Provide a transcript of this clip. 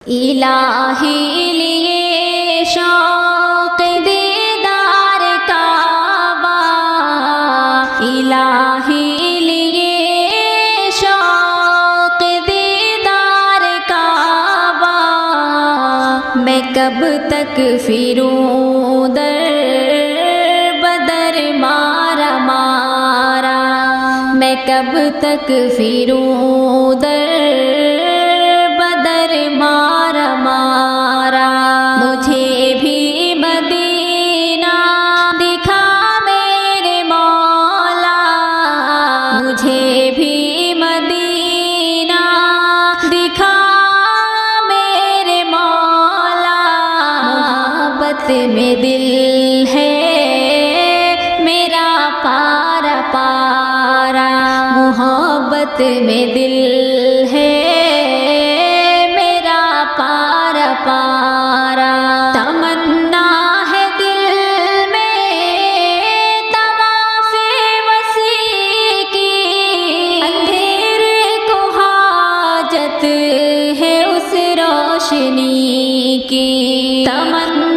الہی لیے شوق دیدار کعبہ، الہی لیے شوق دیدار کعبہ، میں کب تک پھروں در بدر مارا مارا، میں کب تک پھروں در بدر مارا مارا، مجھے بھی مدینہ دکھا میرے مولا، مجھے بھی مدینہ دکھا میرے مولا، محبت میں دل ہے میرا پارا پارا، محبت میں دل ہے پارا پارا، تمنا ہے دل میں طواف وسیع کی، اندھیرے کو حاجت ہے اس روشنی کی، تمنا